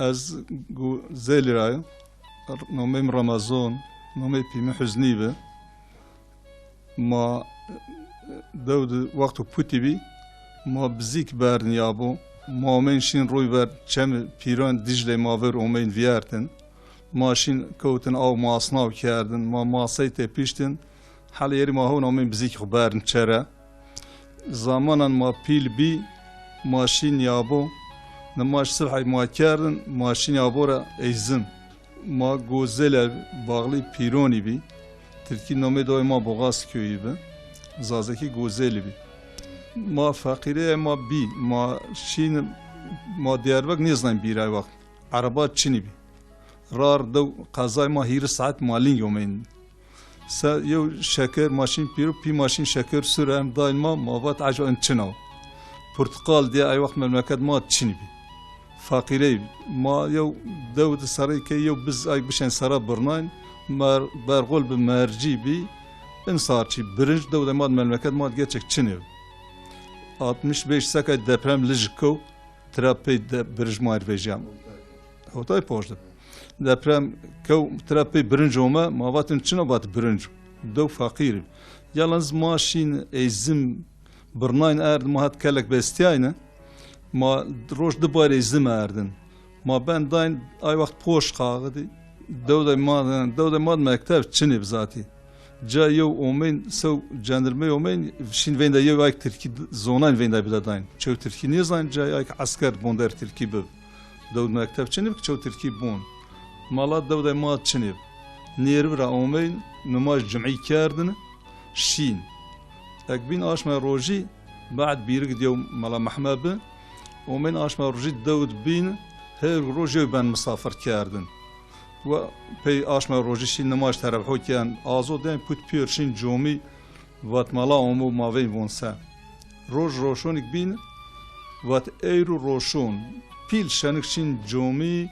از زیلی رای نامیم رمضان نامی پیمه حزنی به ما دود وقت پوتی بی ما بزیک برنیابو ما منشین روی بر چم پیران دیجله ماور اومین ویارتن ماشین کوتن او ماسناو کردن ما ماسیت پیشتن حالی یری ما هون اومین بزیک خبرن چرا زمانا ما پیل بی ماشین یابو نماش صبحی ما کردن ماشین یابو را ایزم ما گوزل باغلی پیرانی بی ترکی نامی دوی ما بغاز کویی بی زازکی گوزلی بی ما فقیره ما بی ما شین ما دیار وقت نیزنیم بیرای وقت عربات چینی بی رار دو قضای ما هیر ساعت مالین یومین سا یو شکر ماشین پیرو پی ماشین شکر سر هم داین ما وقت عجو انچناو پرتقال دی ای وقت مملکت ما چینی بی فقیره بی ما یو دو سری که یو بز ای بشن سرا برناین برغول به مرجی بی انصار چی برنج دو ما مملکت ما دیگه چک چینی 65 سکه deprem lijko terapi برنج مار ویجام هوتای پوشد deprem کو terapi برنج اومه ما واتن چنو بات برنج دو فقیر یالنز ماشین ایزم برناین ارد ما هات کلک بستیاینه ما روش دبار ایزم اردن ما بن داین ای وقت پوش قاعدی دو ما مکتب چنی بذاتی جا یو اومین سو جندرمه اومین شین ویندا یو ایک ترکی زونان ویندا بدادین چو ترکی نیزان جا ایک عسکر بوندر ترکی بب دود مکتب چنیب چو ترکی بون مالا دود ما چنیب نیر برا اومین نماز جمعی کردن شین اک بین آشما روجی بعد بیرگ دیو مالا محمد اومین آشما روجی دود بین هر روجی بن مسافر کردن و پی آشما روزشی نماش طرف حکیان آزودن پوت پیرشین جومی وات مالا امو ماوی ونسا روز روشونک بین وات ایرو روشون پیل شنکشین جومی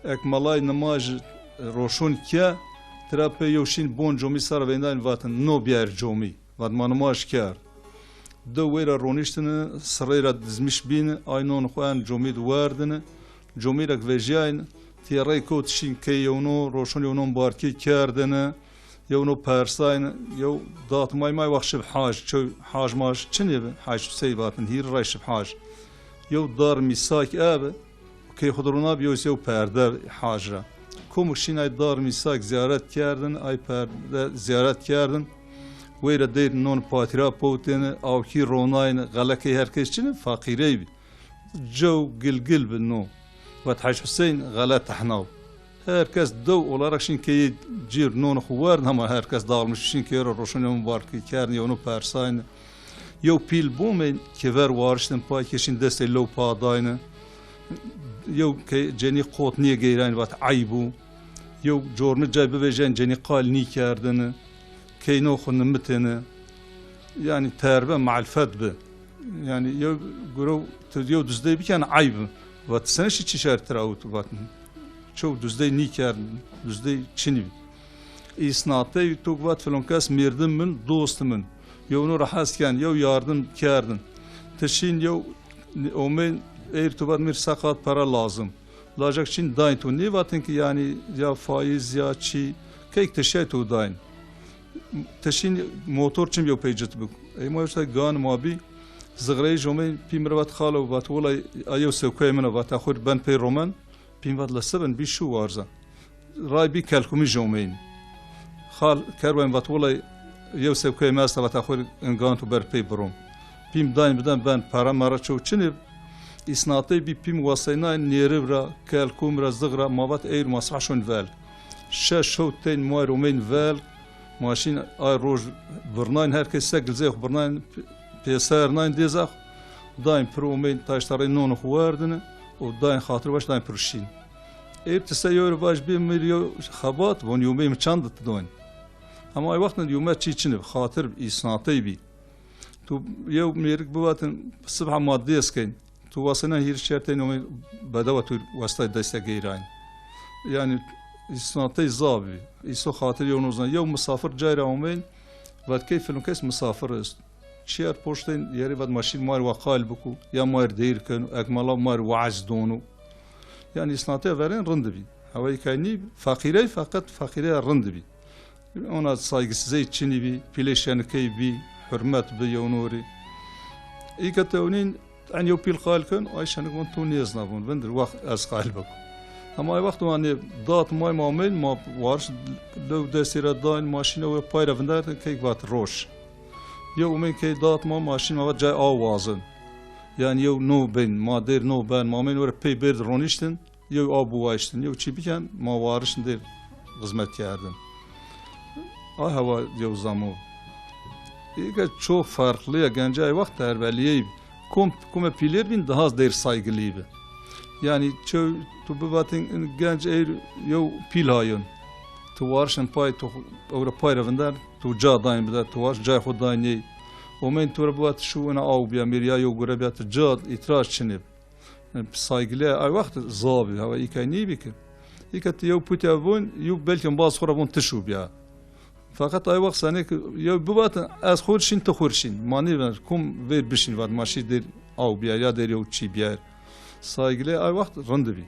اک مالای نماش روشون کیا طرف یوشین بون جومی سر ویندن وات نو بیار جومی وات ما نماش کرد دو ویرا رونیشتن سریرا دزمیش بین آینون خوان جومی دواردن جومی رک ویجاین تیرای کوتشین که یونو روشن یونو بارکی کردنه یونو پرساین یو دات مای وقت شب حاج چو حاج ماش چنیه حاج سیباتن هیر رای شب حاج یو دار میساک آب که خودرونا بیوس یو پرده حاج را کومشین ای دار میساک زیارت کردن ای پرده زیارت کردن ویرا دیر نون پاترا پوتن او کی روناین غلکی هرکس چنه فقیره بی جو گلگل بنو وات حاج حسین غلط حناو هرکس دو اولارکشین که جیر نون خوارد هما هرکس دارمشین که رو روشن مبارکی کردن یونو پرساین یو پیل بومین که ور وارشتن پای کشین دست لو پاداینه یو که جنی قوت نیه گیرین وات عیبو یو جورن جای بویجن جنی قال نی کردنه که نو خون متنه یعنی تربه معلفت به یعنی یو گرو یو دزده بیکن عیب وات سنشی چی شرط راوت واتن چو دزده نی کردن دزده چینی اسناته تو وات فلانکاس میردم من دوست من یونو راحت کن یو یاردم کردن تشین یو اومن ارتباط میر ساقات para لازم لاجک چین داین تو نی واتن که یعنی یا فایز یا چی که اکتشای تو داین تشین موتور چیم یو پیجت بک ای ماشتا گان مابی زغری جومی پیم روات خالو وات ولا ایو سوکای منو وات اخور بن پی رومان پیم وات لسبن بیشو وارزا رای بی کلکومی جومین خال کروین وات ولا ایو سوکای ماست وات اخور انگان تو بر پی بروم پیم داین بدن بن پارا مارا چو چنی اسناتی بی پیم واسینا نیرب را کلکوم را زغرا موات ایر مصحشون ول شش شوتین مای رومین ول ماشین آی روز برناین هر کس سگل زیخ برناین پیسر ناین دیزاخ داین پرومین تاشتاری نون خواردنه و داین خاطر باش داین پرشین ایب تسیور باش بی میلیو خبات بون یومیم چند داین اما ای وقت یومه چی چنه خاطر اسناتی بی تو یو میرک بواتن صبح مادی اسکین تو واسنا هیر شرطین یومی بدو تو واسطه دسته گیران یعنی اسناتی زابی ایسو خاطر یو نوزن یو مسافر جای راومین ود کیف فلانکس مسافر است شیار پشتین یاری ود ماشین مار وقال بکو یا مار دیر کن اکمالا مار وعز دونو يعني صناعتي فرين رندبي هواي كاني فقيري فقط فقيري رندبي أنا صايغس زي تشيني بي بيليشان كي بي حرمات بي ونوري إيكاتونين أن يوبيل خالكن عايشان يكون تونيز نابون بندر وقت أسقال بكو أما وقت واني ضات ماي معامل ما وارش لو دسيرة داين ماشين و بايرة فندر كي بات روش يومين كي ضات ما ماشين ما جاي آوازن يعني يو نو بين ما دير نو بين معامل ورا بي بيرد رونيشتن يو آبو وايشتن يو چی بکن ما وارش دير خدمت کردن هوا يو زامو ایگه çok farklı gençay وقت terbiyeyi kom piler bin daha az der saygılıydı. Yani çoğu tu bu vatin genç yo pilhayın. Tu varşın pay tu Avrupa evinde tu cadayın bida tu varş cay xudayni. Omen tu rabat şu ana av bir Amerika yo gurabiyat cad itiraz çinib. Saygılı ay وقت zabi hava ikayni biki. İkat yo putavun yo belki bazı xorabun tişu biya. Fakat ay وقت سنه یا ببات از خورشین تا خورشین مانی بر کم ویر بشین واد ماشی در آو بیار یا در یو چی بیار سایگله ay وقت رند بی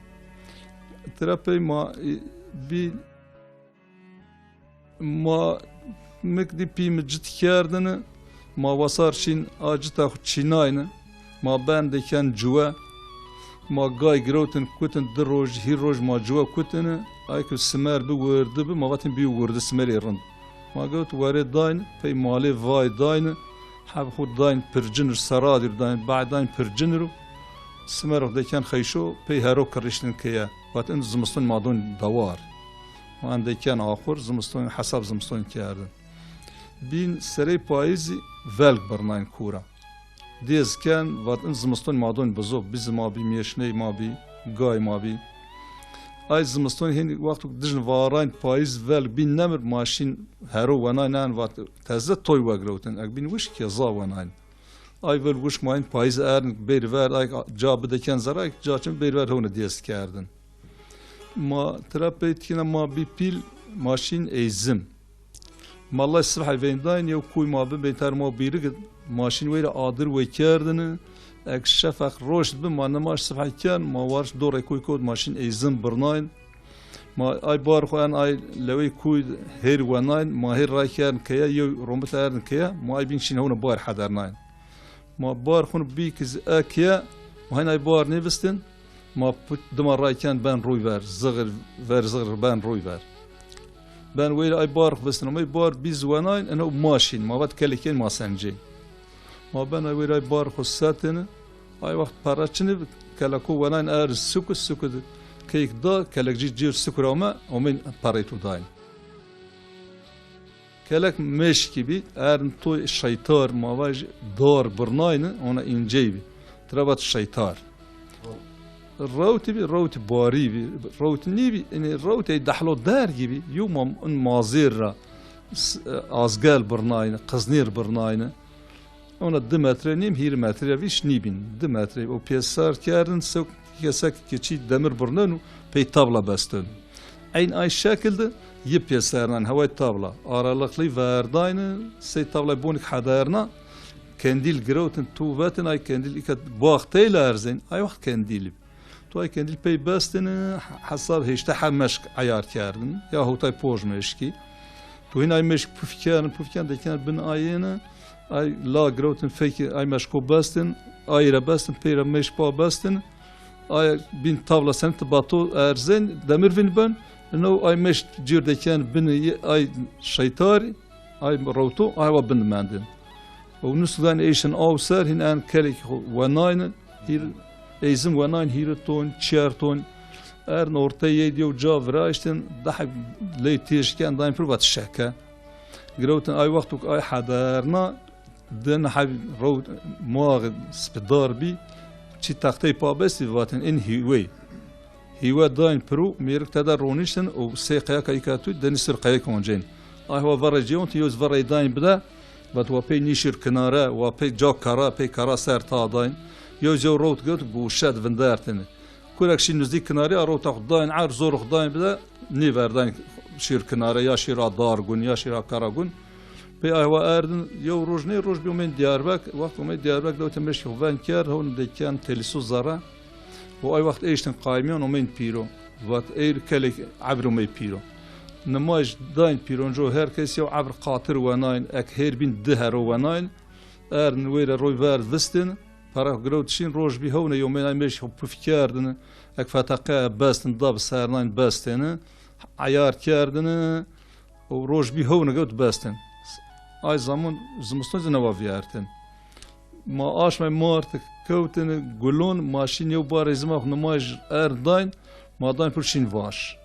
تراپی ما مکدی پی مجد کردن ما واسار شین آجتا خود چیناینه ما بندکن جوا ما گای گروتن کتن در روز هی روز ما جوا کتن ay که سمر بی ورده بی ما وقتی بی ورده سمری رند ما قلت وارد داين في مالي فاي داين حاب خود داين برجنر سرادر داين بعد داين برجنرو سمرو ده كان خيشو في هارو كرشتن كيا وقت ان زمستون مادون دوار وان ده كان اخر زمستون حساب زمستون كياردن بين سري بايزي فالك برناين كورا ديز كان وقت ان زمستون مادون بزوب biz ما بي ميشني ما بي غاي ما بي ay زمستون هن وقت دجن واران پاییز ول بین نمر ماشین هرو وناین وقت تازه توی وگروتن اگ بین وش کی زا وناین ay ول وش ماین پاییز ارن بیر ور ay جا بدکن زرا جاچن بیر ور هونه دیست کردن ما ترابیت کنا ما بی پیل ماشین ایزم مالله صبح وینداین یو کوی ما به بهتر ما بیرگ ماشین ویر آدر و کردن اک شفق روشت بم ما نماش صبح کن ما وارش دور کوی کود ماشین ایزم برناین ما ay بار خوان ay لوی کوی هر وناین ما هر رای کردن کیا یو رومت ارن کیا ما ay بین شین هونه بار حدرناین ما بار خون بیکز اکیا ما هن ay بار نوستن ما دمار رای کن بن روی ور زغر بن روی ور بن ویل ay بار بستن ما بار بیز وناین انو ماشین ما وقت کلیکن ما سنجی ما بنا ویرای بار خصاتن ay وقت پارچنی کلکو وناین ار سکو کیک دا کلکجی جیر سکرامه اومن پاریتو داین کلک مش gibi ارن تو شیطار ماواج دار برناینه ona ince bi trabat şeytar روت باری بی روت نیبی یعنی روت دحلو دار gibi yom mazira azgal برناینه قزنیر برناینه ona 2 metre neyim 20 metre viş nibin 2 metre o piyasar kârın sok yasak keçi demir burnunu pey tabla bastın ay şekilde yip piyasardan hava tabla aralıklı verdaynı sey tabla bonik hadarna kendil grovten tuvaten ay kendil ikat bağtayla erzin ay vakt kendil تو ay kendil pey bastın hasab heşte hameşk ayar kârın yahu tay pojmeşki tu hin ay meşk pufkan dekan bin ayına ay la grovten feki ay meşko bastın ayra bastın peyra meşpa bastın ay bin tavla semt batu erzen demir vin ben no ay meş cirdeken bin ay şeytari ay roto ay wa bin mandin o nusdan eşin avsar hin an kelik ve nine hir eizim ve nine hirton çerton er ortaya diyor javra işte daha leytişken daim provat şaka grovten ay vaktuk ay hadarna دن حب رو ماغ سپدار بی چی تخته پا بستی واتن این هیوه داین پرو میرک تدار رونیشتن و سه قیا که ایکاتو دنی سر قیا کنجین آهوا ورا جیون تیوز ورا داین بده بات و پی نیشر کناره و پی جا کارا سر تا داین یوز یو روت گوت گوشت وندارتن کلک شی نزدیک کناری رو تا داین عار زور داین بده نیور داین شیر کناره یا شیرا دارگون یا شیرا کاراگون پی آهوا اردن یو روز بیومن دیاربک وقت اومد دیاربک دوت مشی خوان کرد هون دکان تلیسو زارا و أي وقت إيشتن قايمين ومين بيرو وقت إير كلك عبرو مي بيرو نماج داين بيرون جو هر كيس يو عبر قاطر وناين أك هير بين دهر وناين نوير روي فارد فستن فرق جرود شين روج بي هون يومين مش هو بفكاردن اك فتاقا باستن ضاب سارناين باستن عيار كاردن وروج بي هون جود باستن اي زمان زمستون زنوا فيارتن ما اش ما مارت كوتن قولون ماشين يو باريزما نماج ارداين ما داين برشين واش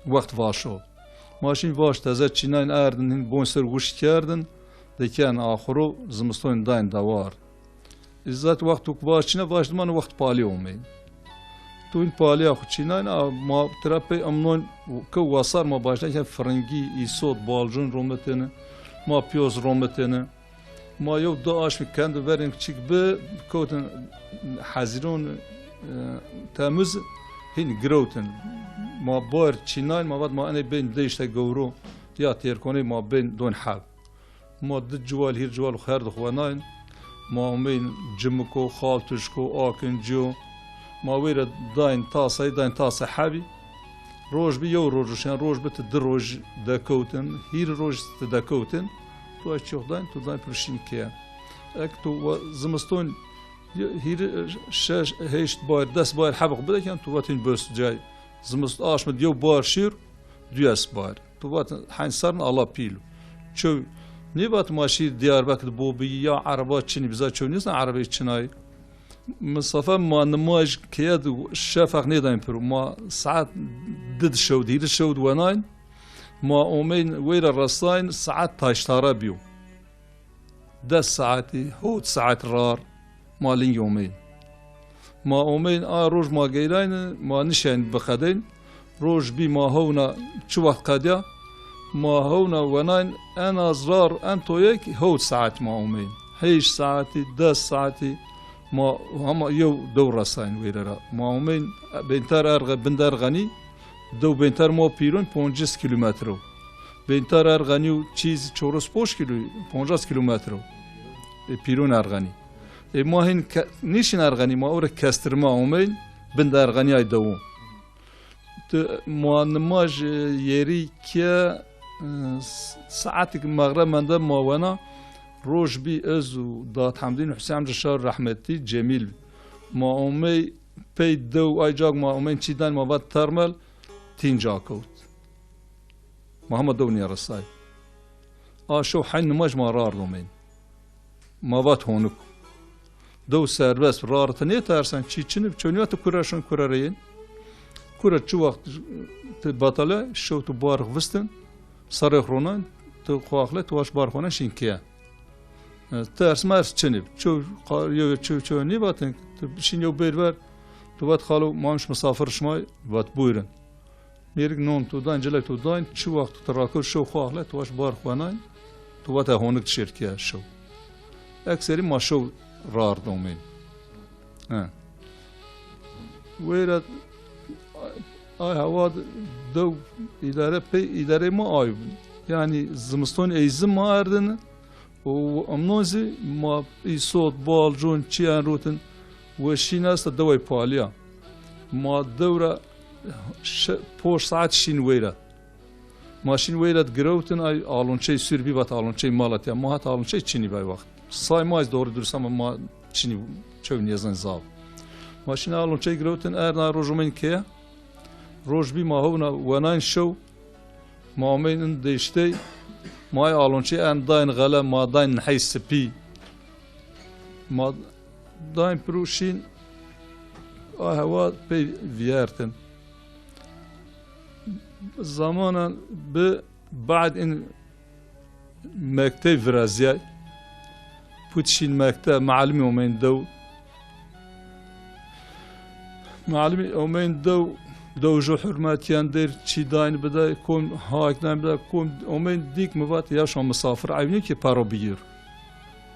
وقت واشو ماشين واش تازه چیناین اردن بون سر گوش کردن دکن آخرو زمستون داین دوار ازات وقت تو واش چینا واش دمان وقت پالی اومین تو این پالی آخو چیناین ما ترپی امنون که واسار ما باشن که فرنگی ایسود بالجون رومتنه ما پیوز رومتنه ما یو دو آش میکند ورین چیک به کوتن حزیرون تاموز هین گروتن ما بار چیناین ما بعد ما أنا بين ديشتا جورو يا تيركوني ما بين دون حاب ما ضد جوال هير جوال وخير دخوانين ما مين جمكو خالتشكو آكن جو ما وير داين تاسا حابي روج بي يو روجشان روج بتدروج داكوتن هير روج تداكوتن تو اشوف داين تو داين برشين كيا اكتو زمستون هير شاش هيشت بار دس بار حبق بدا كان تو واتين بس جاي زمست آش مد يو بار شير دياس بار تو وات حين صارن الله بيلو شو نيبات ماشي دياربكر بوبي يا عربات شني بزا شو نيسن عربي شناي مصطفى ما نماج كياد شافق نيداين برو ما ساعات ضد الشود هيد الشود وناين ما اومين وير الرصاين ساعات تاشتارا بيو 10 ساعتي هو ساعات رار مالين يومين ما اومين روج ما جيلين ما نشين بخدين روج بي ما هونا شو وقت قاديا ما هونا وناين انا زرار انتو يك هو ساعات ما اومين هيش ساعتي 10 ساعتي ما هم يو دور رساين ويرا ما اومين بنتر ارغ بندر غني دو بنتر مو بيرون 5 كيلومتر بنتر ارغنيو چیز چورس 5 كيلومتر بيرون ارغني ما هن نيشن ارغني ما اور كاستر ما اومين بندر غني اي دو ما نماج يري كيا ساعتك مغرب من ده ما وانا روج بي ازو دات حمدين حسين جشار رحمتي جميل ما امي بي دو اي جاك ما امين چيدان ما بعد ترمل تين جاكوت محمد دوني رساي شو حين نماج ما رار رومين ما بعد هونك دو سربس رارتني ترسن چي چنب چونيات كوراشون كورارين كورا چو وقت بطله شو تو بارخ وستن صريخ رونان تو خواخله تو واش بارخونه شينكيا ترس مارس چنب چو يو چو ني باتن شين يو بيرور تو بات خالو ماش مسافر شماي بات بويرن ميرك نون تو دان جلك تو دان چو وقت تراكل شو خواخله تو واش بارخونه تو بات هونك شركيا شو اكثر ما شو رار دومين ويرا هوا دو إدارة ما آيب يعني زمستون أيزم ما أردن وأمنوزي ما يصوت بالجون شيئا روتن وشي ناس دوي باليا ما دورة پوش ساعت شين ويرا ماشين ويرا تجروتن أي آلون شيء سربي بات آلون شيء مالتيا ما هات آلون شيء چيني باي وقت ساي مايز دور درسام ما چيني شو نيزن زاب ماشين آلون شيء جروتن أرنا رجومين كيا روج بي ما هونا وناين شو ما امين ديشتي ماي آلونشي ان داين غلا ما داين نحي سبي ما داين بروشين هوا بي فيارتن زمانا بعد ان مكتب فرازياي بوتشين مكتب معلمي ومين دو معلمي ومين دو جو حرماتيان دير چي داين بدا كون هاك داين بدا كون اومين ديك مبات ياشون مسافر عيوني كي بارو بير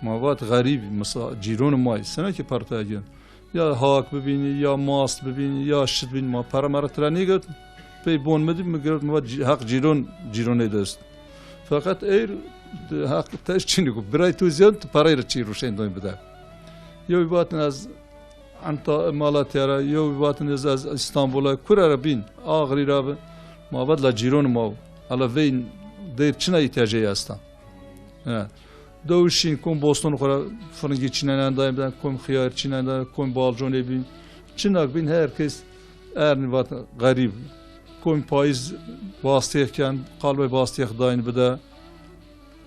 مبات غريب جيرون ماي سنة كي بارتاجين يا هاك ببيني يا ماست ببيني يا شد ببيني ما بارا مرتراني قلت بي بون مدي مقرد مبات هاك جيرون دست فقط اير هاك تاش چينيكو براي تو زيان بارا يرچي روشين داين بدا يو بات ناز انت مالات يرى يو باتن از اسطنبول كره بين اغري راب ما بدل جيرون ما على فين دير چنا احتياجي استا دوشين كون بوستون خورا فرنگي چينان دايم دان كوم خيار چينان دا كوم بالجون بين چناك بين herkes ارن وات غريب كوم پایز باستيخ كان قلب باستيخ داين بدا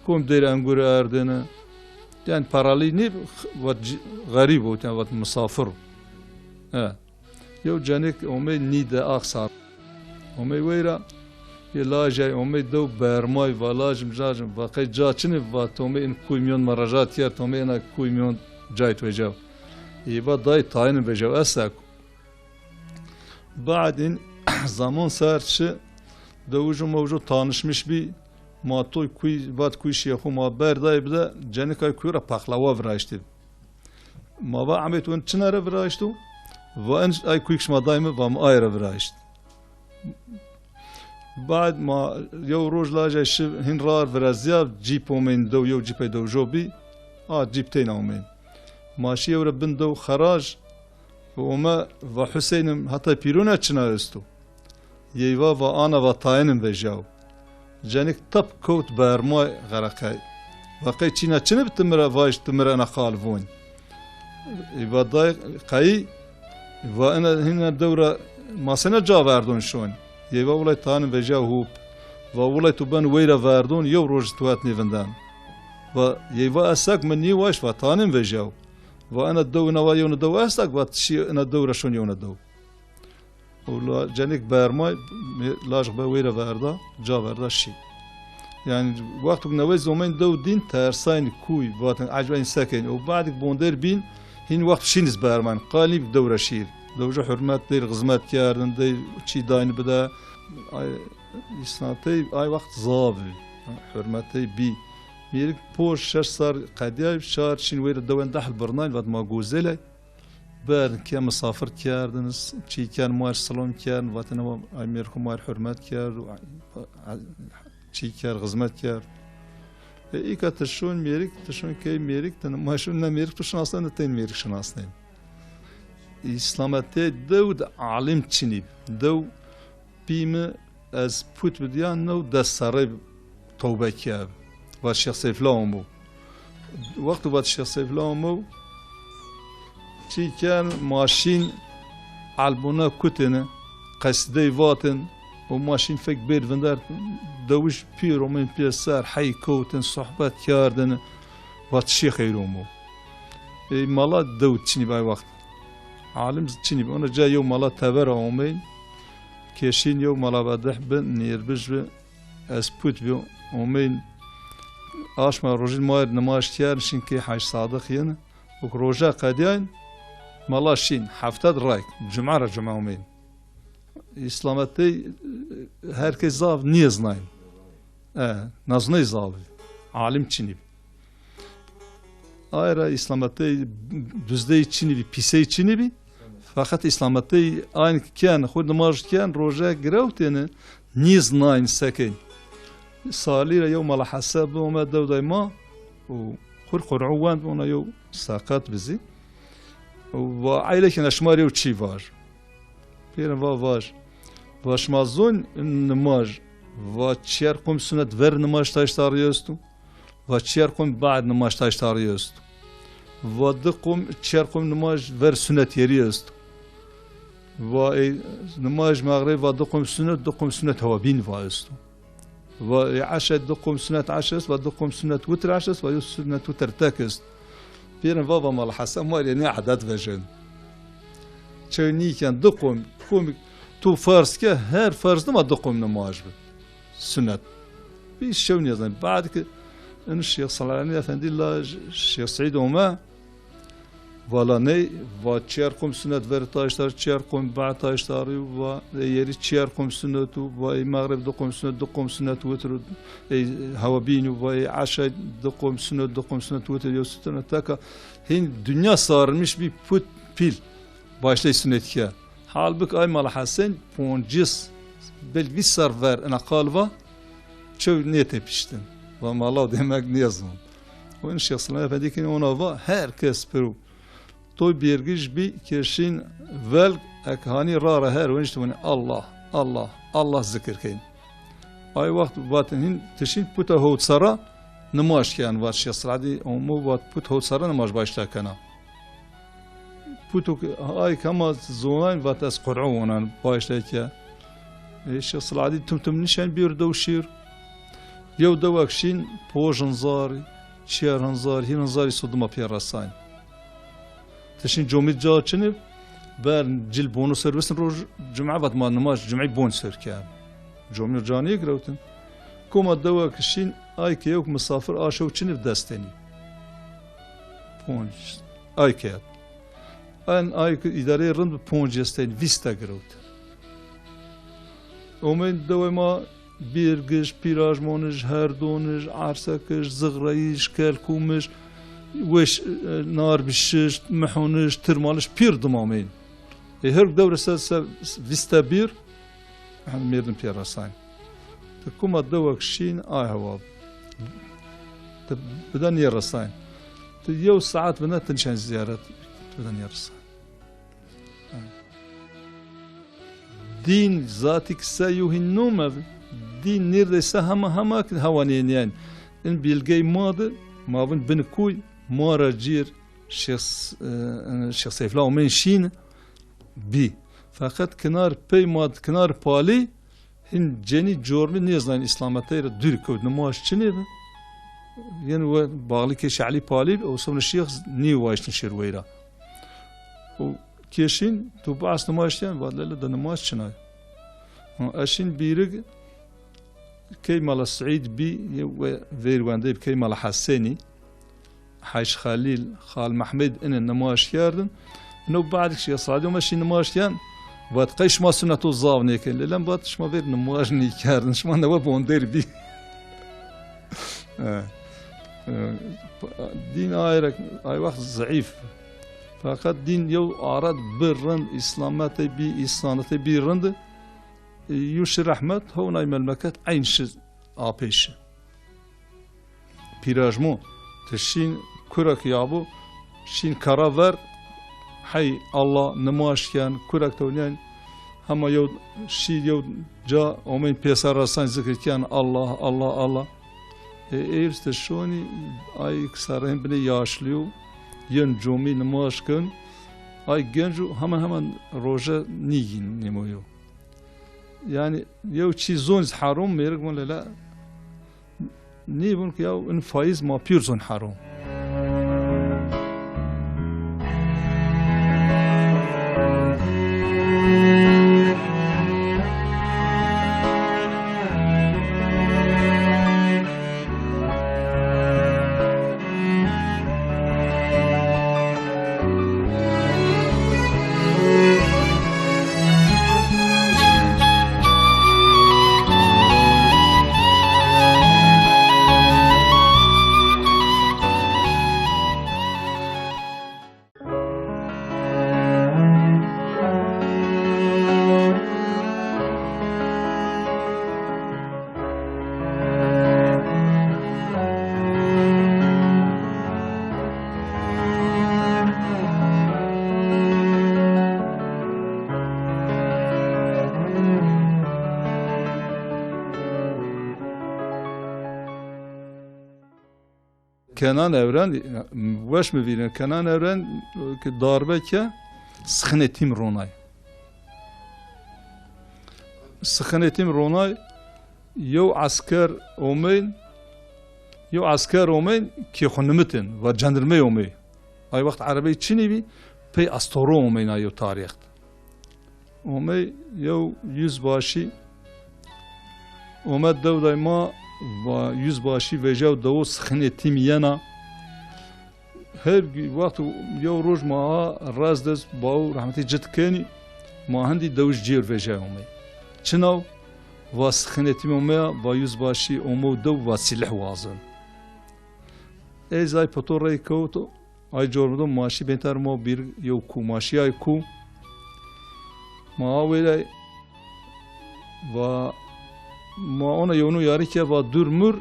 كوم دير انگور اردنه يعني paralي ني وات غريب وات مسافر يو جانك امي نيدا اقصر امي ويرا يلاجي امي دو برماي ولاج مجاجم باقي جاتشني واتومي ان كويميون مراجات يا تومي انا كويميون جايت وجاو يبا داي تاين بجاو اساك بعدين زمان سرش دوجو موجود tanışmış bir ماتوی کوی بعد کوی شیخو ما بردای بده جنکای کوی را پخلوا ورایشتی ما با عمیتون چناره ورایشتو و انج ای کویکش ما دایمه و ما آیره ورایشت بعد ما یو روز لاجه شب هن رار ورازیاب جیپ اومین دو یو جیپ دو جو بی جیپ تین اومین ماشی یو ربن دو خراج و ما و حسینم حتی پیرونه چناره استو ییوا و آنا و تاینم و جاو جانك طب كوت بارماي غرقاي وقاي تشينا تشنب تمرا فايش تمرا انا خالفون يبا ضاي قاي يبا انا هنا الدورة ما سنة جا فاردون شون يبا ولاي تانم فيجا هوب وولاي تبان ويرا فاردون يو روج تواتني فندان و يبا اساك من ني واش فاتانم فيجاو وانا الدو نوا يون الدو اساك واتشي انا الدورة شون يون الدو ولا جانك بارماي لاج بويرا فاردا جا فاردا شي يعني وقت بنوي زومين دو دين ترساين كوي واتن عجبين ساكن وبعد بوندر بين هين وقت شينز بارمان قالي بدورة شير دوجو حرمات دير غزمات كاردن دير شي داين بدا يسناتي اي وقت زابي حرماتي بي ميرك بوش شش صار قديم شار شين وير دوين دحل برنامج بعد ما جوزله بارن كان مسافر كاردن شي كان مار سلام كان واتنا اميركم مار حرمات كار شي كار غزمات كار اي كاتشون ميرك تشون كي ميرك تن ماشون ميرك تشون اصلا تين ميرك شون اصلا اسلامته دود عالم تشنيب دو بيم از بوت بديان نو دساري توبه كاب والشيخ سيف لامو وقت بعد الشيخ سيف لامو شي كان ماشين عالبونا كتنه قصدي واتن وماشين فيك بير فندر دوش بيرو من بيسار حي كوتن صحبات كاردن واتشي خيرومو اي مالات دو تشني باي وقت عالم تشني انا جاي يوم مالات تبر اومين كيشين يوم مالا بدح بن نيربج اسبوت بيو اومين اش ما روجل ماير نماش كيار شين كي حاج صادق ين وكروجا قديان مالاشين حفتاد رايك جمعة جمعة ومين إسلامتي herkes zav niye znayım naznay zav alim çinib ayrı İslamati düzde çinibi pise çinibi fakat İslamati aynı kan xud namaz kan roja gravtene niye znayım sakin salira yom ala hasab ve ma dawdayma و خور قرعوان بونا يو ساقات بزي وعائلة نشماري وتشي فاج بيرن فاج واش مازون نماج واتشير قوم سنة فر نماج تاشتار يستو واتشير قوم بعد نماج تاشتار يستو ودقوم تشير قوم نماج فر سنة يريستو و نماج مغرب ودقوم سنة هوابين فايستو وعشاء دقوم سنة عشرة ودقوم سنة وتر عشرة وسنة وتر تاكست بيرن بابا مال حسن مال يعني عدد فجن شوني كان دقوم قوم تو فرض كه هر فرض ما دقوم نماز سنة بيش شوني يظن بعد كده ان الشيخ صلى الله عليه وسلم الله الشيخ سعيد وما ولا ني واتشير قوم سنة ورتاشتار تشير قوم بعتاشتار و يري تشير قوم سنة و المغرب دقوم سنة وتر هوابين و عشاء دقوم سنة وتر يوستنا تاكا هين الدنيا صار مش بي بوت بيل başlay sünnetke halbuki ay mal hasen poncis bel bir server ana qalva çöv ne tepiştin ve malav demek ne yazın o in şahsına efendikin ona va herkes peru توی بیرگیش بی کشین ول اکهانی راره هر ونشت ونی الله الله الله ذکر کن آی وقت واتنین تشین پوتا هوت سرا نماش کن وات شیخ سعدی امو وات پوت هوت سرا نماش باشتا کنا پوتو آی کما زونان وات از قرعونان باشتا که شیخ سعدی تم نشان بیرد و شیر یو دوکشین پوجن زاری چیرن زاری هین زاری صدما پیراسان تشين جوميت جا چنب بر جل بونو سروسن رو جمعه وقت ما نماش جمعي بون سر كان جومير جاني قروتن كوما دوا كشين اي كيوك مسافر اشو چنب دستني بونج اي كيات ان اي اداري رند بونج استين فيستا قروت ومن دوا ما بيرگش پیراجمونج هردونج عرسكش زغريش كالكومش وش نار بشش محونش ترمالش بير ضمامين هر دورة سا فيستا بير احنا ميردن بير راسين تكوما دوك شين هوا بدن يرسين يو ساعات بنا تنشان زيارات بدن يرسين دين ذاتك سايوه النوم دين نير هما هوانين يعني ان بيلقاي ماضي ما بن كوي مارا جير شخص سيف الله ومن شين بي فقط كنار بي ماد كنار بالي هن جني جورمي نيزلان اسلامتير دور كود نماش چني يعني باغلي كيش علي بالي او سون الشيخ ني واش نشير ويرا و كيشين تو باس نماشيان ولا ده نماش چناي اشين بيرق كي مال السعيد بي وير واندي كي مال حسيني حاج خليل خال محمد ان النماش كاردن انه بعد شي صعدوا ماشي نماش كان واتقيش ما سنة الزاوني كان لا باتش ما غير نماش ني كاردن شما نوا بوندير بي دين اي وقت ضعيف فقط دين يو اعراض برند اسلامات بي اسلامات بي رند يوش رحمت هو نايم المكات عين ش ابيش بيراجمو تشين كرك يابو شين كرافر حي الله نماش كان كرك تونيان هما يو شي يو جا ومن بيسار راسان ذكر كان الله الله الله ايرست شوني اي كسرين بني ياشليو ينجومي نماش كن اي جنجو همان روجا نيجين نمويو يعني يو شي زونز حرام ميرك ولا لا نيبون كياو ان فايز ما بيرزون حرام Kenan Evren baş mı bilin Kenan Evren ki darbe ki sıkınetim Ronay sıkınetim Ronay yo asker omen ki xunumtin ve jandarme omen ay vakt Arabi Çin'i bi pey astoro omen ayo tarih omen yo yüzbaşı omed devdayma و yüzbaşı veja davu sıkınetim yana her vakt yo roj ma razdez bav rahmeti citkeni ma handi davuş ciğer veja omay çinav ve sıkınetim omaya ve yüzbaşı omu dav ve silah vazın ezay patorayı kauto ay jormudum maaşı bentar ma bir yo ku maaşı ay ku ma velay ve ما أنا يونو ياري كيا فادورمر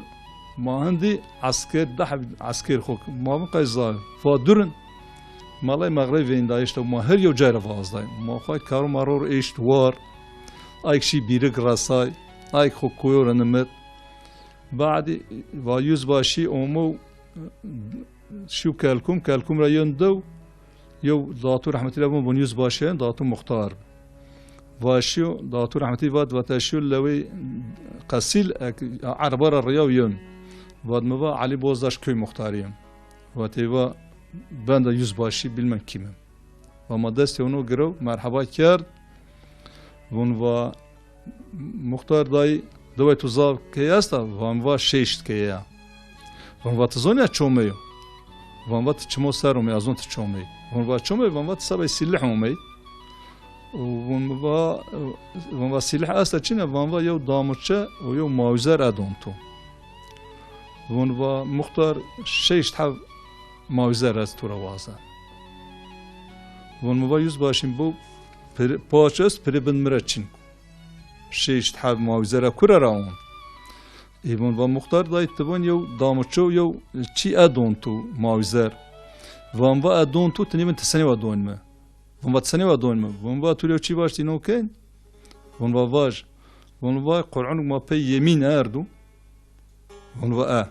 ما عندي عسكر ده عسكر خوك ما بقى زال فادورن مالای مغرب وین دایشت و ما هر یو جای وازدای ما خواهی کارو مرور ایشت وار ایکشی بیرگ راسای ایک خو کویور نمت بعد و یوز باشی اومو شو کلکم را یون دو یو داتو رحمتی الله بون یوز باشی داتو مختار واشيو داتو رحمتي واد وتشيو لوي قسيل عربار الرياو يون واد مبا علي بوزداش كوي مختاريم واتيوا بند يوز باشي بالمن كيمم وما دست اونو گرو مرحبا کرد ون و مختار دای دوی تو زاو که استا وان و ششت که وان و تزونیا چومي وان و چمو سرومي ازون چومي وان و چومي وان و سبع سلاحومي وان و سلاح استا چنه وان و یو دامچه و یو ماوزر ادونتو وان و مختار ششت حب ماوزر از تو روازه وان و یوز باشیم بو پاچست پری بندمره چین ششت حب ماوزر کره راون ایوان و مختار دای تبان یو دامچو یو چی ادونتو ماوزر وان و ادونتو تنیمن تسنی و دونمه وان و تسنی و دونمه وان و تولیو چی باشتی نو کن وان و واج وان و قرآن ما پی یمین اردو وان و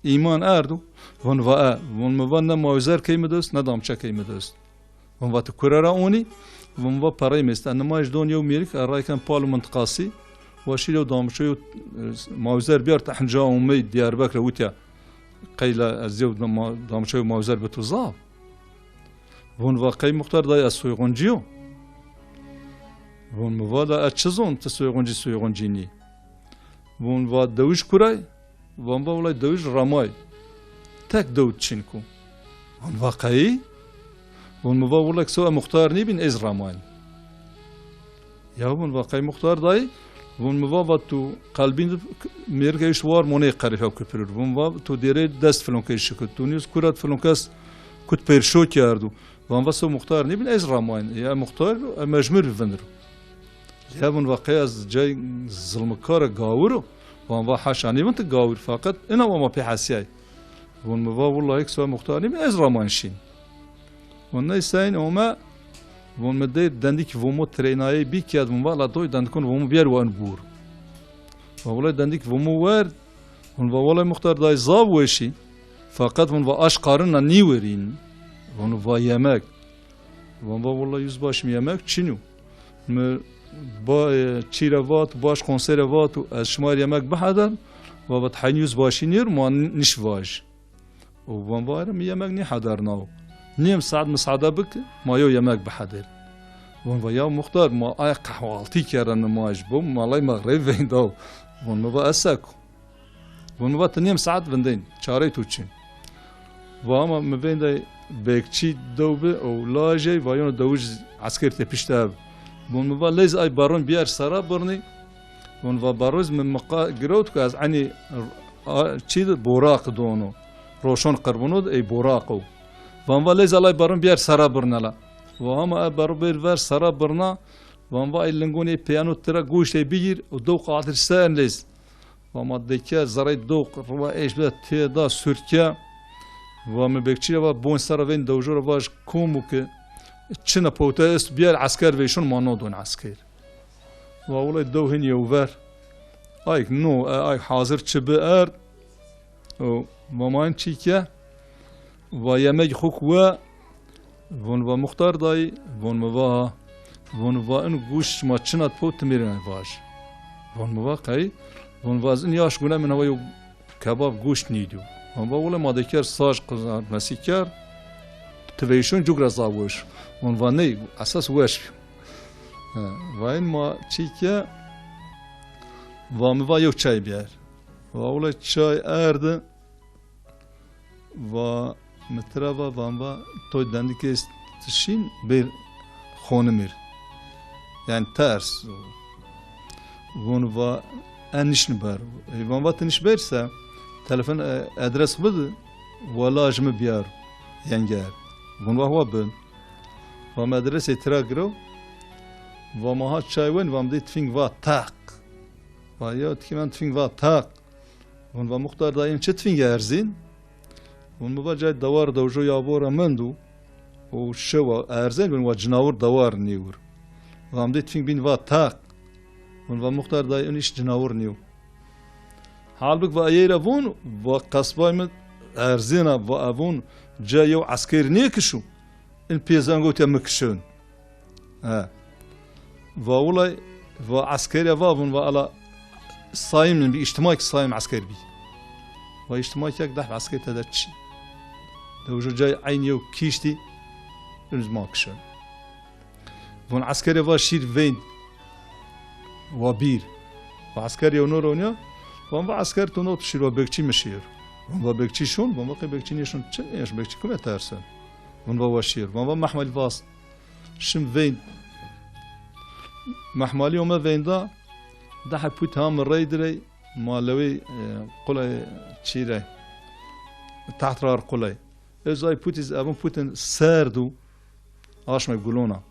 ایمان اردو وان و نه ماوزر کی مدست نه دامچه کی مدست وان و تکره را اونی وان و پرای میست انمایش دون یو میرک ارای کن پالو منطقاسی واشيلو دامشو ماوزر بيار تحنجا ومي ديار بكر وتيا قيلا ازيو دامشو ماوزر بتوزاب وون واقعي مختار داي اسويغونجيو وون موالا اتشزون تسويغونجي سويغونجيني وون وا دوش كوراي وون باولا دوش راماي تك دو تشينكو وون واقعي وون موالا كسو مختار نيبين از راماي يا وون واقعي مختار داي وون موا تو قلبين ميركيش وار موني قريفه كبير وون وا تو ديري دست فلونكيش كنت تونس كرات فلونكاس كنت بيرشو كاردو وون واسو مختار نبن از راماين يا مختار مجمر فندر يا وون واقعي از جاي ظلمكار غاورو وون وا حاشاني وانت غاور فقط انا وما بحسياي وون موا والله هيك سو مختار نبن از راماين شين وون نيساين وما وون مدير دنديك فومو تريناي بيكياد وون والا دوي دندكون فومو بير وان بور والله دنديك فومو وار وون والله مختار داي زاب وشي فقط وون واش قارنا نيورين وون وا يمك وون والله يوز باش يمك تشينو با تشيروات باش كونسيروات از شمار يمك بحدن و بتحين يوز باشي نير ما نشواج وون وارم يمك ني حضرناو نيم ساعد مساعدة بك ما يو يمك بحضر وون ويا مختار ما اي قحوالتي كرن ماج بوم مالاي مغرب وين دو وون ما اساكو وون ما تنيم ساعد بندين چاري توچين واما مبين داي بكچي دوبه او لاجي ويون دوج عسكر تپشتاب وون ما ليز اي بارون بيار سرا برني وون باروز من مقا جروت كاز عني چي بوراق دونو روشن قربونود اي بوراقو وان والله زالای بارون بیار سرا برنلا و هم بارو بیر ور سرا برنا وان وای لنگونی پیانو ترا گوشه بیر و دو قاطر سن لیز و ما دکه زرای دو روا ایش بده تیدا سرکه و ما بکچی و بون سرا وین دوجور واش کومو که چنا پوتا است بیار عسکر ویشون مانو دون عسکر و والله دو هنی اوور ایک نو ایک حاضر چه بر و مامان چی که و یمج خوک و وون و مختار دای وون و این گوش ما چنات پوت میرن واج وون و قی وون و از این یاش گونه من و کباب گوش نیدو وون و ولی ما دکر ساج قزار مسیکر تویشون جوگر زاوش وون و نی اساس وش و این ما چی که و ما یو چای بیار و ولی چای ارد و مترابا وانبا توی دندی است تشین بیر خونه میر یعنی ترس وانبا انیش نبر وانبا تنیش برسه تلفن ادرس بده ولا اجمه بیار ینگر وانبا هوا بن وام ادرس اتراگرو وام ها چایون وام دی تفینگ وا تاق و یا تکیمان تفینگ وا تاق وانبا مختار دایم چه تفینگ ارزین وون مبا جای دوار دوجو یابورا مندو وشوا أرزين بن وجناور دوار نيور وعمدت فين بين واتاق ون مختار داي انيش جناور نيو حال بك وأيرا بون وقصباي من أرزينا وأبون جايو عسكر نيكشو إن بيزانغو تمكشون وأولاي وعسكري وابون وعلى صايم باجتماعي صايم عسكري بي واجتماعي يقدح عسكري تدرتشي لو جاي عينيو كيشتي نزماكشون وون عسكري واشير فين وبير وعسكري ونورونيا وان عسكر تونو تشير وبكشي مشير وان بكشي شون وان بكشي نيشون تشنيش بكشي كم تارسن وان واشير وان محمل فاس شم فين محمالي وما فين دا ده بوت هم الريدري مالوي قلاي تشيري تحت رار قلاي ازاي بوتيز ابون بوتن ساردو اش ما يقولونا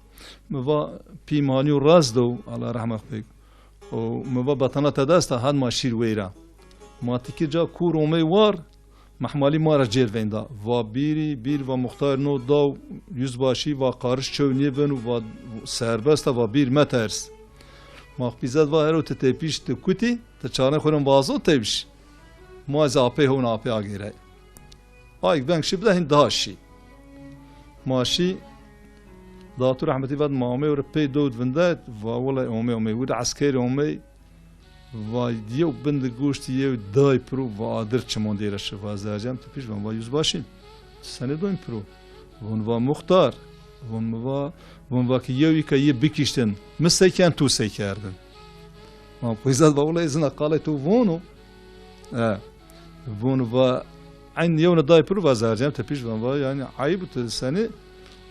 مبا بيمانيو رازدو على رحمه بك ومبا بطنه تداستا هاد ما شير ويرا ما تيكي جا كورومي وار محمالي مارا جير ويندا و بير و مختار نو داو يوز باشي و قارش چو نيبن و سربستا و بير مترس ما خبيزات و هرو تتيبيش تكوتي تچانه خورم بازو تيبش ما زاپي هون آپي آگيره آيك بانك شبده هين دهاشي ماشي داتو رحمتي بعد مامي وربي دود وندات والله امي ود عسكري امي ويديو بند گوشت يو داي برو وادر چمون ديرش وازاجم تپيش و يوز باشين سنه دوين برو و مختار و ki yewi ka ye bikişten miseyken tu seykerdin ma poizat والله izna qalet tu vono vono va عين يوم داي برو وازاجم تپيش و yani ayıp seni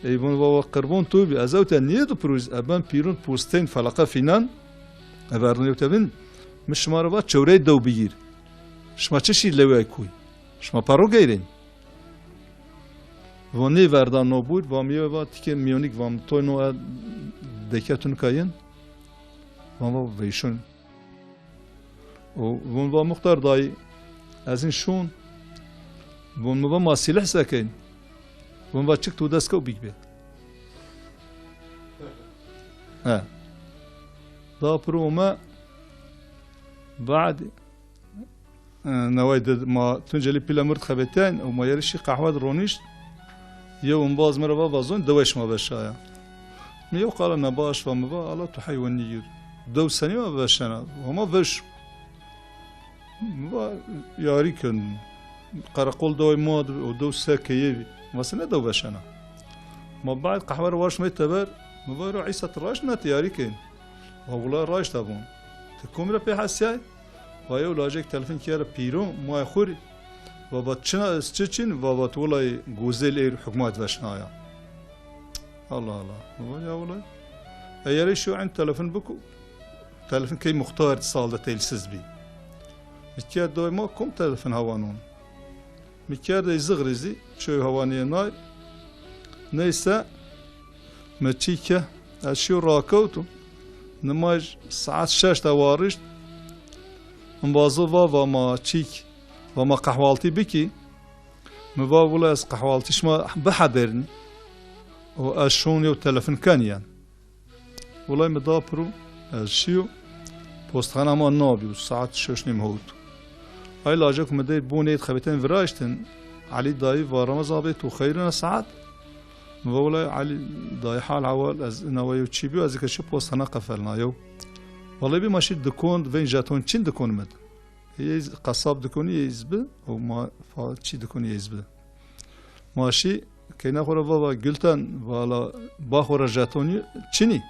ايبون و قربون تو بي ازوت نيدو بروز ابان بيرون بوستين فلقه فينان ابارنيو تبن مش ماروا چوري دو بير شما چشي لوي کوي شما پارو گيرين وني وردان نو بود و ميو و تيكه ميونيك وام تو نو دكاتون كاين وام ويشون و مختار داي ازين شون و ما سلاح ساكن ومن بعد شكت وداسكو بيك بي دا بروما بعد نوايد ما تنجلي بلا مرت خبتين وما يرشي قهوة رونيش يوم باز مرة بازون دويش ما بشايا ميو قال انا باش فما با على تحيوان نير دو سنة ما بشنا وما بش ياري كن قرقول دوي ماد ودو ساكيبي مثلا دو بشنا ما بعد قهوة رواش ما يتبر ما بيرو عيسى تراش نتياري كين والله راش تابون تكون ربي حسياي ويا لاجك تلفون كير بيرو ما يخوري وبتشنا استشين وبتولي جوزيل اير حكومات وشنايا الله يا والله اياري شو عند تلفون بكو تلفون كي مختار صالة تيلسز بي مكير دوي ما كم تلفون هوانون مكير دي زغرزي شو هواني ناي نيسا متشيكا اشيو راكوتو نماج ساعات شاش توارشت مبازوفا وما تشيك وما قحوالتي بكي مبا ولا قحوالتيش ما بحضرني واشوني وتلفن كانيان والله مدابرو اشيو بوستخانا ما نابي وساعات شاش نمهوتو هاي لاجك مدير بونيت خبيتين فراشتن علي داي ورمزابيت وخيرنا ساعات ولا علي داي حال عوال از نوايو تشيبيو از كشي بوستخانا قفلنا يو والله بي ماشي دكون فين جاتون تشين دكون مد هي قصاب دكون يزبل وما تشي دكون يزبل ماشي كاينه خورا بابا قلتن ولا باخورا جاتوني تشيني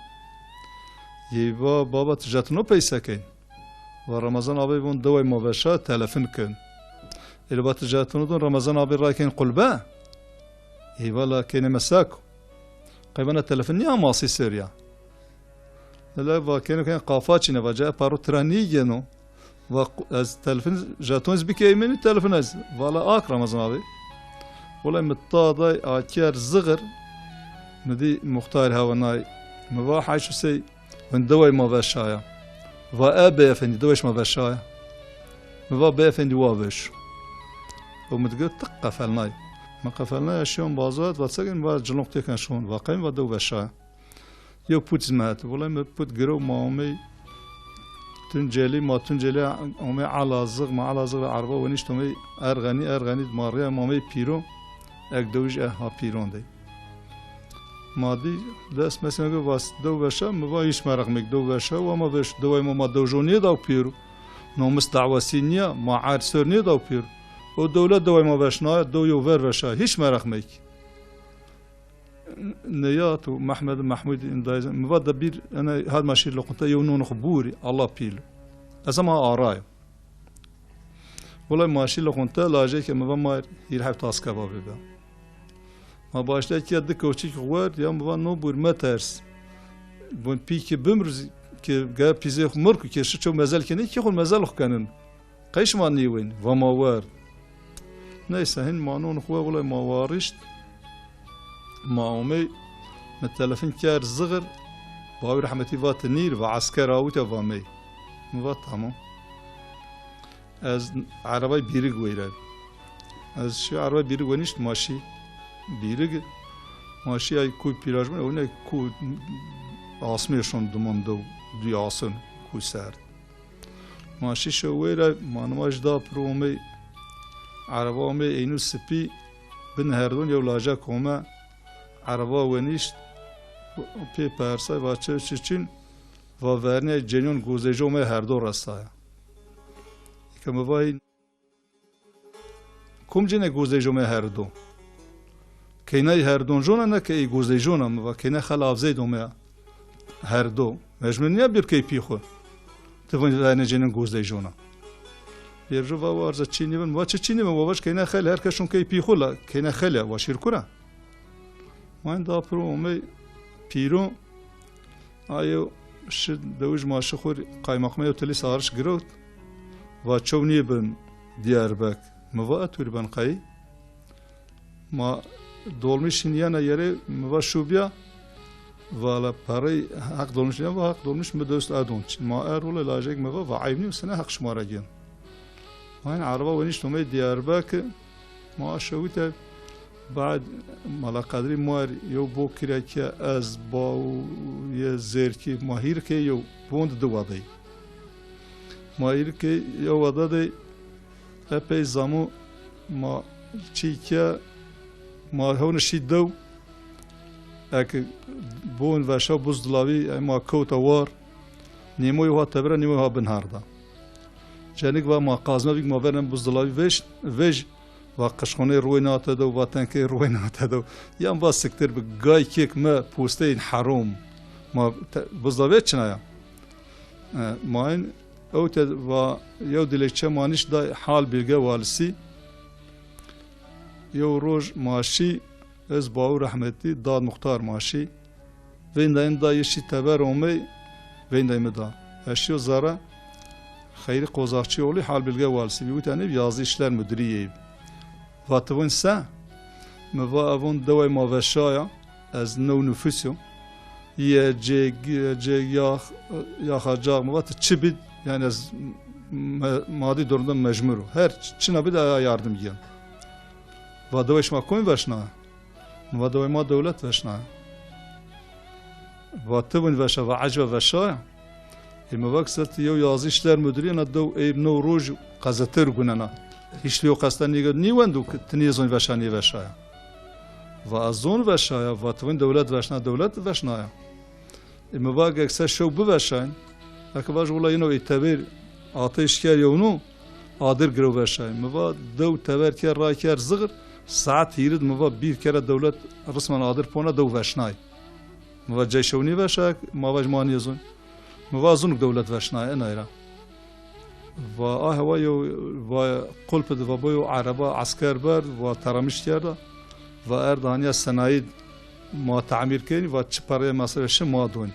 يبا بابا جاتونو بيسا كاين ورمضان ابي بون دوي مباشر تلفن كن اللي بات جاتونو دون رمضان ابي راكين قلبه اي والله كاين مساكو قيبنا تلفن يا ماسي سوريا لا كان قافاتشنا وجاء بارو ترانيجنو از تلفن جاتونز بكي من التلفن از ولا اك رمضان ابي ولا متاضي اكير زغر ندي مختار هوناي مباح شو سي من دوي مباشايا وابي افندي دويش مباشايا مبا بافندي وابش ومتقول تقف الناي ما قفلنا اشيون بازات و تسكن و جلوق تكن شون واقعا و دو بشا يو بوت زمات والله ما بوت جرو ما امي تنجلي ما تنجلي امي على زغ ما على زغ عربه ونيش تومي ارغني ماريا مامي بيرو اك دوج ها بيرون دي مادي دست مثلا گو واس دو بشا موايش مرق مك دو بشا و ما بش دوای ما دوجوني داو بيرو نو مستعوسينيا ما عرسرني داو بيرو و دولت دوای ما بشنا دو یو ور بشا هیچ مرق مك نيات ومحمد محمود اندايز مبدا بير انا هذا ماشي لقطه يونون خبوري الله بيلو اسما اراي والله ماشي لقطه لاجي كما ما يلحق تاسكا بابا ما başta ki adı koçik var ya mı no bur maters bon piki bümrz ki ga pize xmur ki şu çok mezel ki ne ki xol mezel xkanın qayş mani وين وما var neyse hin manun xwa والله ما وارشت ما امي متلفن كار زغر باوي رحمتي فات النير وعسكر اوتا فامي مفات تمام از عربي بيرق ويرا از شو عربي بيرق ونيشت ماشي بيرق ماشي اي كوي بيراج من اون كو اسميشون دمندو دي اسن كو سر ماشي شو ويرا مانواج دا برومي عربا امي اينو سبي بن هردون يولاجا كوما عربا ونیشت پی پرسای و چین و ورنی جنون گوزجو می هر دو رستای که موای کم جن گوزجو می هر دو که نه هر دو جون نه که گوزجو نه و که نه خلاف زیدو می هر دو مجموعی بیر که پی خو توانی ورنی جنون گوزجو نه بیرجو و وارز چینی من و چینی من و واش که نه خیلی هر کشون که پی خو لا که نه خیلی و شیرکوره من دا پرومی پیرو آیو شد دوج ماشه خور قایماقمه و تلی سارش گروت و چونی بن دیاربک موات ور بن قای ما دولمیشین یا نیاره موا شوبیا ولا پاری حق دولمیش یا حق دولمیش مدرست ادونچ ما ارول لاجک موا و عیبنی و سنه حق شماره گیم من عربا ونیش تومی دیاربک ما شویت بعد مالا قدری مار یو بو کرا که از باو یه زرکی ماهیر که یو بوند دو وادی ماهیر که یو وادی اپی زمو ما چی که ما هونشی دو اک بوند وشا بزدلاوی ما کوتا وار نیموی ها تبره نیموی ها بنهاردا جنگ و ما قازنا بیگ ما برن بزدلاوی ویج و قشخونه روی ناته دو و تنکی روی ناته دو یام با سکتر به گای کیک ما پوسته این حروم ما بزدلاویت چنایا ما این او تد و یو دلیچه مانیش دا حال بیلگه والسی یو روز ماشی از باو رحمتی داد مختار ماشی وین دا این دا یشی تبر اومی وین دا ایمدا اشیو زاره خیلی قوزاقچی اولی حال بیلگه والسی بیوتانی بیازی işler müdüriyeyim واتوون سا موا اون دوای ما وشایا از نو نفوسیو یه جگ یا خرجاق موات چی بید یعنی از مادی durumda mecburu her çina bir daha yardım yiyen و دوایش ما کوین وشنا و دوای ما دولت وشنا واتوون وشا و عجب وشایا اما وقت یو یازیشler müdürü نه دو ای نو روز قزتر گوننا هیچ لیو قصدن نیگه نیوندو تنیزون وشانی وشایا و ازون وشایا و توین دولت وشنا دولت وشنایا اما واقع اکسر شو بوشاین اکه باش ولا اینو ایتبیر آتش کر یونو آدر گرو وشاین موا دو تبر کر رای کر زغر ساعت هیرد موا بیر کر دولت رسما آدر پونا دو وشنای موا جای شونی وشاک ما واج مانیزون موا زون دولت وشنای نایرا و هوایو و قلب و بایو عربا عسكر برد و ترامش کرده و اردانیا صنایع ما تعمیر کنی و چپاره مسئله ما دون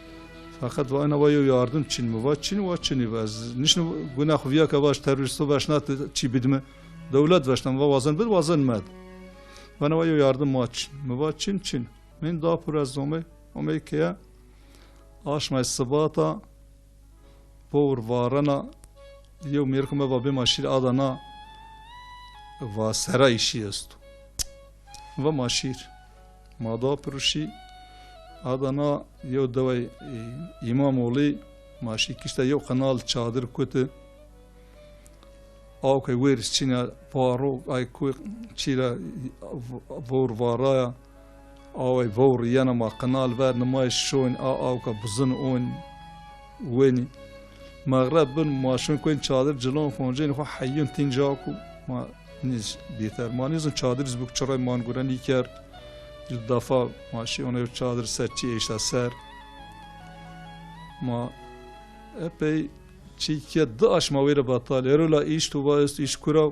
فقط و اینا وایو یاردم چین و چینی و از نشون گناه خویا که واش تروریستو واشنات چی بدمه دولت واشنم و وازن بد وازن مد و اینا وایو یاردم ما چین من دا پر از اومه که آشمای ثباتا پور وارنا یو میرکم با به ماشین آدانا و سرایشی است و ماشیر ما دا پروشی آدانا یو دوای امام اولی ماشی کشتا یو قنال چادر کته آو که ویرس چینا پارو آی کوی چیرا وور وارایا آوی وور یانا ما قنال ور نمایش شون آو که بزن اون وینی مغرب بن ماشون کوین چادر جلون خونجین خو حیون تینجاکو ما نیز بیتر ما نیزن چادر زبوک چرای مانگورن یکر دفعه ماشی اونه چادر سر چی ایشتا سر ما epey çiğke daş mavere batal erola iş tuvayst iş kurav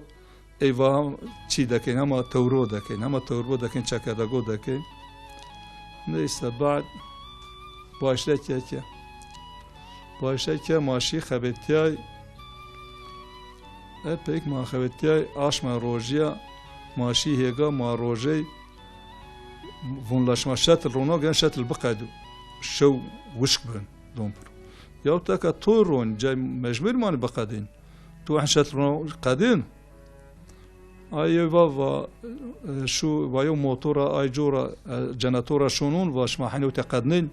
eyvah çi dekin ama tevro dekin ama tevro dekin çakadago dekin neyse بعد başlayacak maşi xebetiyay epey ma xebetiyay aşma rojiya maşi hega ma rojey vonlaşma şatl rona gen şatl baqadu şov وشك بن دومبر ياو تاكا تورون جاي مجبور ماني بقادين تو حشات قادين اي بابا شو وايو موتورا اي جورا جناتورا شونون واش ما حنو تقادنين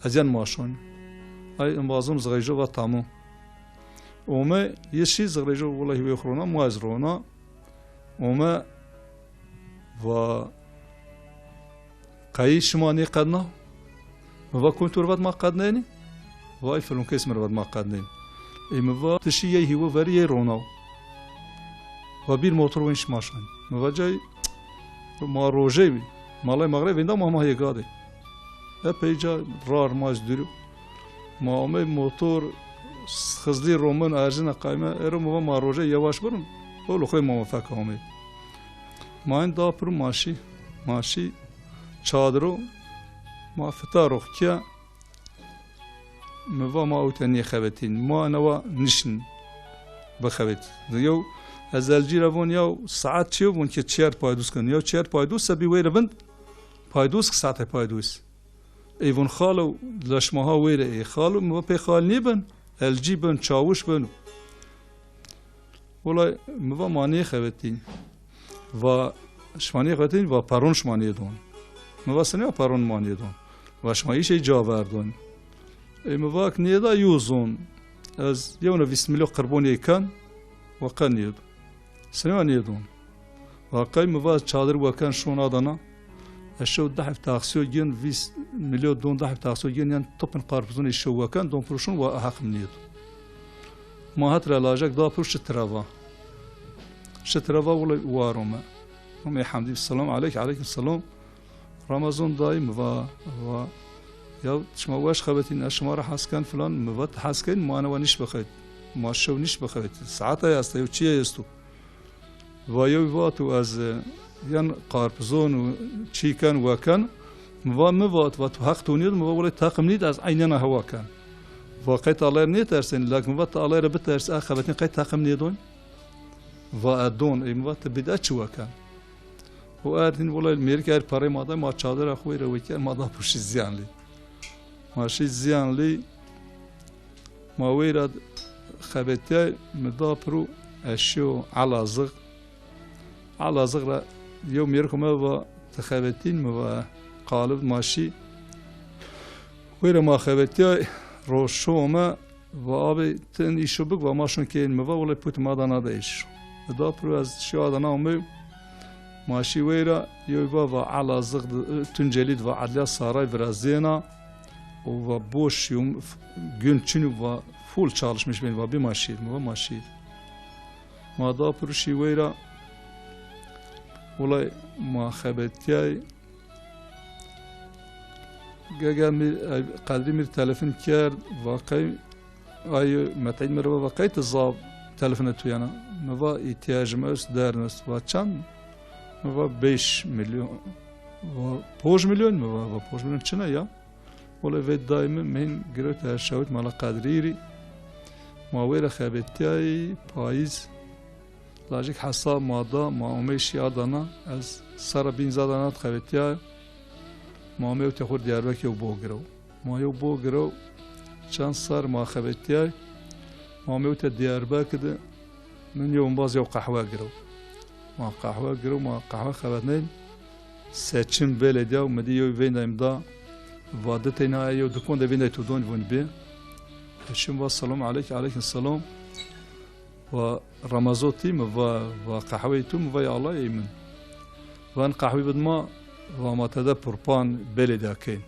ازين ماشون اي مازم زغيجو وطامو وما يشي زغيجو والله يخرونا موازرونا وما و قايش ماني قدنا وكنت ربط ما قادنيني وای فلان کس مرد ما قدیم ایموا تشیه هیو وریه روناو و بیر موتور وینش ماشین مواجهی ما روزی بی مالای مغرب ویندا ما هی گاده اپیجا رار ماز درو ما امی موتور خزلی رومن ارزن قایمه ارو ما روزی یواش برم اولو خوی موافق امی ما این داپر ماشی چادرو ما فتارو کیا موا ما اوتنی خواتین ما نوا نشن بخوات یو از الجیرا ون یو ساعت چیو ون که چهار پایدوس کن یو چهار پایدوس سبی ویر بند پایدوس که ساعت پایدوس ایون خالو لشماها ویره ای خالو موا پی خال نیبن الجی بن چاوش بن ولی موا مانی خواتین و شمانی خواتین و پرون شمانی دون موا سنیا پرون مانی دون و شمایش ای جاوردون مواك نيدا يوزون از يونا بسميلو قربوني كان وقان يدو سنوان يدون وقاي مواك چادر وكان شون آدانا الشو دحف تاقسيو جين فيس مليون دون دحف تاقسيو جين ين طبن قاربزون الشو وكان دون فروشون وأحق من يدو ما هاتر علاجك دا فروش شترافا ولا واروما رمي حمدي السلام عليك عليكم السلام رمضان دايم و یا شما واش خواتین شما را حس کن فلان مواد حس کن ما انا ونیش بخواد ما شو نیش بخواد ساعت است یا چی است و یو واتو از یان قارپزون و چی کن و کن مواد و تو حق تونید مواد ولی تاقم نید از عیننا هوا کن واقعیت الله نیت ارسن لکن مواد الله را بترس خواتین قید تاقم نیدون و ادون ای مواد بدأ چو کن و ادین ولی میرکر پاره ماده ما چادر خوی رو وکر ماده پوشی زیان لی ماشي زيان لي ما ويرد خبتاي مدابرو اشيو على زغ يوم يركم ما تخبتين ما قالب ماشي ويرا ما خبتاي روشو ما وابي تن يشبك وماشون كين ما ولا بوت ما دانا دايش مدابرو از شو دانا مو ماشي ويرا يوبا على زغ تنجليد وعدليا ساراي برازينا و boş gün çünü ve full çalışmış benim ve bir maşir ma da pürüşi veyra olay ma xebetiyay gagami qadri mir telefon kar vaqay ay matay mir vaqay tazab telefonu yana ma ihtiyacım öz dernes ve çan ma 5 milyon ve 5 milyon ma 5 milyon çına ya ولا في دائما من قرأت هالشوت مال قادريري ما وير خابتاي بايز لاجيك حساب مادا ما أمشي أدانا از سر بين زادانات خابتاي ما أمي وتخور دياربك يو بوغرو ما يو بوغرو چند سر ما خابتاي ما أمي وت دياربك ده من يوم باز يو قهوة جرو ما قهوة خابتنين سچم بلدیا و مدیو وین امدا وادتنا ایو دکون ده وین تو دون ون بی شم و سلام علیک علیک السلام و رمضوتیم و قهویتم و یا الله ایمن وان قهوی بدما و ما تدا پرپان بلدیا کین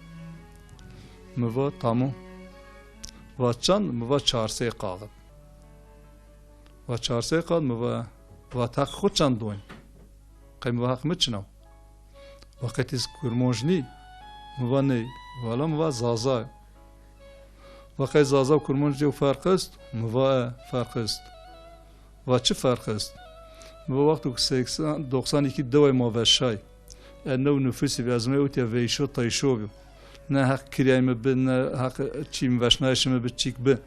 موا تامو و چند موا 400 قاغد و 400 قاغد موا و تاق خود چند دوین قیم و حق مچنو وقتی از کرمانجنی موا نی ولی موا زازا وقتی زازا و کرمانجنی فرق است موا فرق است و چه فرق است موا وقتی که 92 دوای ما وشای نو نفوسی بیازمه اوتی ویشو تایشو بیو نه حق کریایم به نه حق چیم وشنایشم به چیک به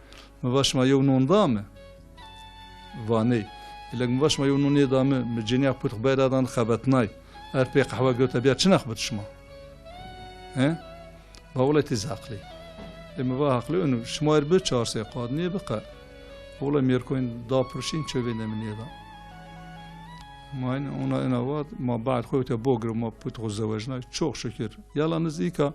مواش ما یو نون دامه وانی لکن مواش ما یو نونی دامه مجنیا پوت خبر دادن خبت نای ارپی قهوه گوت بیا چه نخبت شما ها باولا تزاقلی اما عقلی انو شما اربه 400 قاد نیه بقى باولا میرکوین دا پرشین چه بینه منیه دا ما این اونا اینواد ما بعد خویت بوگر ما پوت غزواجنای چوخ شکر یالا نزدیکا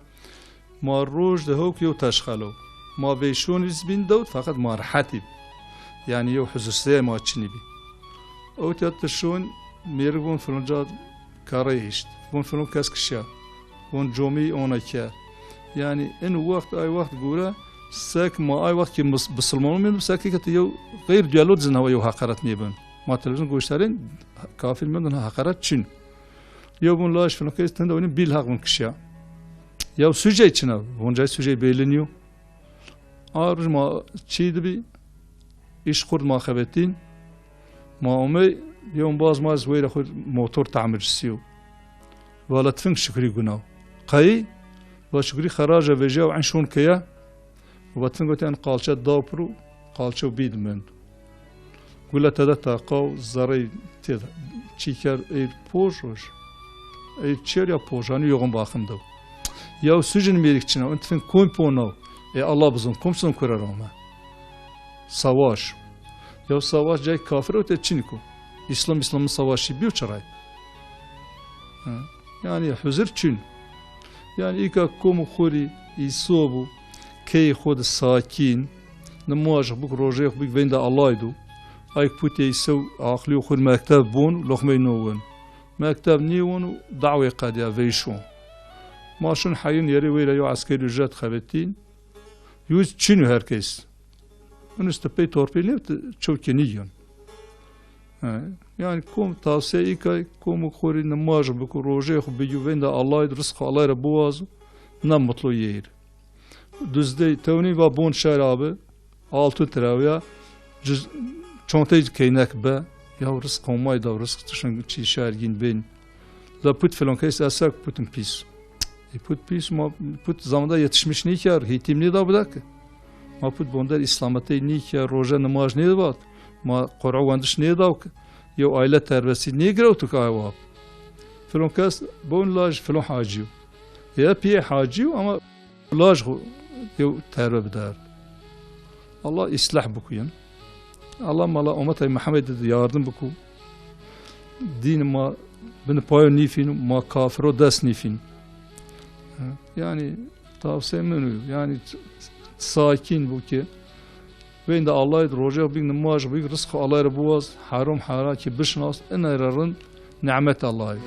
ما روز ده هوك يو تشخلو ما بيشون يزبين دود فقط ما رحتي يعني يو حزوسية ما تشني بي او تشون ميربون فلونجاد كاريشت بون فلون كاسكشا بون جومي اوناكا يعني ان وقت اي وقت قولا ساك ما اي وقت بسلمان من ساكي كت يو غير ديالوت زن هو يو حقرت نيبن ما تلفزيون قوشتارين كافل من حقرت چين يو بون لاش فلون كاس تندونين بيل حق من كشا یا سوژه چنه اونجای سوژه بیلنیو آرج ما چی دبی ایش خورد ما خبتین ما امی یوم باز ما زویر خود موتور تعمیر سیو ولی تفنگ شکری گناو قایی و شکری خراج وجه و عنشون کیا و تفنگ وقتی قالچه داپرو قالچه بید من قوله تدا تاقاو زری تید چی کر ایر پوشش ایر چیر یا پوشانی یوم باخم دو یا سوژن میریکچنا اون تفن کوم پونو الله بزن کومسون کرارامه سواش یا سواش جای کافر اوت چینکو اسلام سواشی بیو چرای yani حضور چین yani ایکا کوم خوری ایسوبو کی خود ساکین نماز بک روزه بک ویندا الله دو ایک پوتی ایسو عقلی خود مکتب بون لخمه نوون مکتب نیون دعوی قدیا ویشون ماشون حیون یری ویلا یو عسکری جات خبتین یوز چینو هرکس اون استپی تورپیل نیفت چوکنیون yani kom tavsiye ikay kom khori namaz bku roje khu biyuvenda Allah rızk Allah ra boğaz ne mutlu yer düzde tevni ve bon şarabı 6 liraya çantayı kaynak be ya rızk olmay da rızk tışın çi şergin ben la put falan kes asak putin pis put pis ma put zamanda yetişmiş ne kar hitim ne da budak ma put bonder İslam'ta ne kar roje namaz ne var ما قرعه وندش نيداوك يو عائلة تربسي نيجرو تكايواب فلون كاس بون لاج فلون حاجيو يا بي حاجيو اما لاج يو ترب دار الله يصلح بكو الله مالا امتي محمد ياردن بكو دين ما بن بايو نيفين ما كافرو داس نيفين يعني tavsiye منو يعني sakin bu ki وين ده الله يدروجه بين نماج بين رزق الله يربوز حرام حرا كي بشناس إن يرن نعمة الله